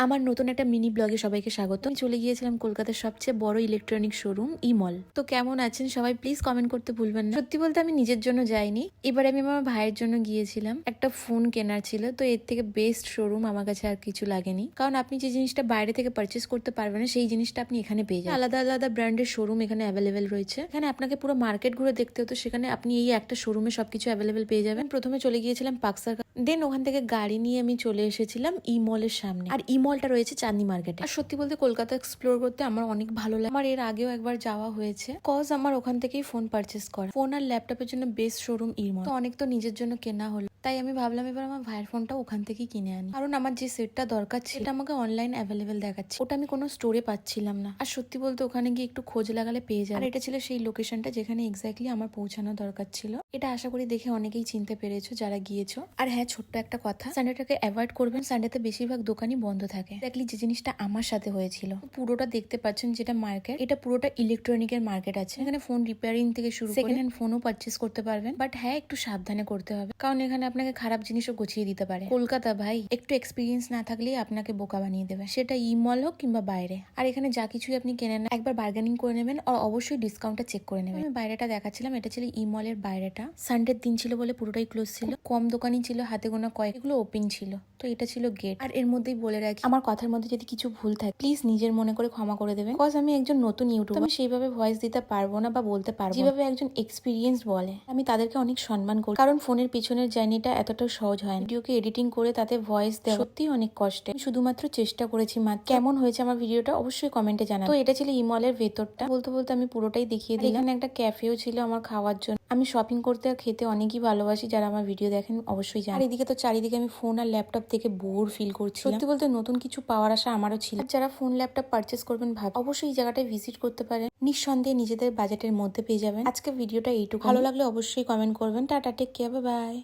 আমার নতুন একটা মিনি ব্লগে সবাইকে স্বাগত। আমি চলে গিয়েছিলাম কলকাতার সবচেয়ে বড় ইলেকট্রনিক শোরুম ই মল। তো কেমন আছেন সবাই, প্লিজ কমেন্ট করতে ভুলবেন না। সত্যি বলতে আমি নিজের জন্য যাইনি, এবার আমি আমার ভাইয়ের জন্য গিয়েছিলাম। একটা ফোন কেনার ছিল, তো এর থেকে বেস্ট শোরুম আমার কাছে আর কিছু লাগেনি। কারণ আপনি যে জিনিসটা বাইরে থেকে পারচেস করতে পারবেন না, সেই জিনিসটা আপনি এখানে পেয়ে যাবেন। আলাদা আলাদা ব্র্যান্ডের শোরুম এখানে অ্যাভেলেবেল রয়েছে। এখানে আপনাকে পুরো মার্কেট ঘুরে দেখতে হতো, সেখানে আপনি এই একটা শোরুমে সবকিছু অ্যাভেলেবেল পেয়ে যাবেন। প্রথমে চলে গিয়েছিলাম পাকসার, দেন ওখান থেকে গাড়ি নিয়ে আমি চলে এসেছিলাম ই মলের সামনে। আর ই মলটা রয়েছে চাঁদনি মার্কেটে। আর সত্যি বলতে কলকাতা এক্সপ্লোর করতে আমার অনেক ভালো লাগে। আমার এর আগেও একবার যাওয়া হয়েছে, কজ আমার ওখান থেকেই ফোন পারচেস করা। ফোন আর ল্যাপটপের জন্য বেস্ট শোরুম ই মল। তো অনেক তো নিজের জন্য কেনা হলো, তাই আমি ভাবলাম এবার আমার ভাইয়ের ফোনটা ওখান থেকেই কিনে আনি। কারণ আমার যে সেটটা দরকার ছিল সেটা আমাকে অনলাইন অ্যাভেলেবেল দেখাচ্ছে, ওটা আমি কোনো স্টোরে পাচ্ছিলাম না। আর সত্যি বলতে ওখানে গিয়ে একটু খোঁজ লাগালে পেয়ে যায়। আর এটা ছিল সেই লোকেশনটা যেখানে এক্স্যাক্টলি আমার পৌঁছানো দরকার ছিল। এটা আশা করি দেখে অনেকেই চিনতে পেরেছো যারা গিয়েছো। আর হ্যাঁ, ছোট্ট একটা কথা, সানডেটাকে অ্যাভয়েড করবেন। সানডেতে বেশিরভাগ দোকানই বন্ধ থাকে। এক্স্যাক্টলি যে জিনিসটা আমার সাথে হয়েছিল। পুরোটা দেখতে পাচ্ছেন যেটা মার্কেট, এটা পুরোটা ইলেকট্রনিকের মার্কেট আছে। এখানে ফোন রিপেয়ারিং থেকে শুরু করে সেকেন্ড হ্যান্ড ফোনও পারচেস করতে পারবেন। বাট হ্যাঁ, একটু সাবধানে করতে হবে, কারণ এখানে আপনাকে খারাপ জিনিসও গুছিয়ে দিতে পারে। কলকাতা ভাই, একটু এক্সপিরিয়েন্স না থাকলেই আপনাকে বোকা বানিয়ে দেবে, সেটা ই মল হোক কিংবা বাইরে। আর এখানে যা কিছুই আপনি কেনেন না, একবার বার্গেনিং করে নেবেন আর অবশ্যই ডিসকাউন্টটা চেক করে নেবেন। আমি বাইরেটা দেখাচ্ছিলাম, এটা ছিল ই মলের বাইরেটা। সানডের দিন ছিল বলে পুরোটাই ক্লোজ ছিল, কম দোকানই ছিল, হাতে গোনা কয়েকগুলো ওপেন ছিল। তো এটা ছিল গেট। আর এর মধ্যেই বলে রাখি, আমার কথার মধ্যে যদি কিছু ভুল থাকে প্লিজ নিজের মনে করে ক্ষমা করে দেবেন। বিকজ আমি একজন নতুন ইউটিউবার, আমি সেইভাবে ভয়েস দিতে পারবো না বা বলতে পারবো যেভাবে একজন এক্সপিরিয়েন্স বলে। আমি তাদেরকে অনেক সম্মান করি, কারণ ফোনের পিছনের জার্নিটা এতটা সহজ হয় না। ভিডিওকে এডিটিং করে তাতে ভয়েস দেওয়া সত্যি অনেক কষ্টে। আমি শুধুমাত্র চেষ্টা করেছি মাত্র। কেমন হয়েছে আমার ভিডিওটা অবশ্যই কমেন্টে জানাবেন। তো এটা ছিল ই মলের ভেতরটা। বলতে বলতে আমি পুরোটাই দেখিয়ে দিলাম। এখানে একটা ক্যাফেও ছিল আমার খাওয়ার জন্য। আমি শপিং করতে আর খেতে অনেকই ভালোবাসি, যারা আমার ভিডিও দেখেন অবশ্যই জানেন। আর এদিকে তো চারিদিকে আমি ফোন আর ল্যাপটপ থেকে বোর ফিল করছি। সত্যি বলতে নতুন কিছু পাওয়ার আশা আমারও ছিল। যারা ফোন ল্যাপটপ পারচেস করবেন ভাব, অবশ্যই এই জায়গাটায় ভিজিট করতে পারেন। নিঃসন্দেহে নিজেদের বাজেটের মধ্যে পেয়ে যাবেন। আজকে ভিডিওটা এইটুকু। ভালো লাগলে অবশ্যই কমেন্ট করবেন। Tata, take care, bye by.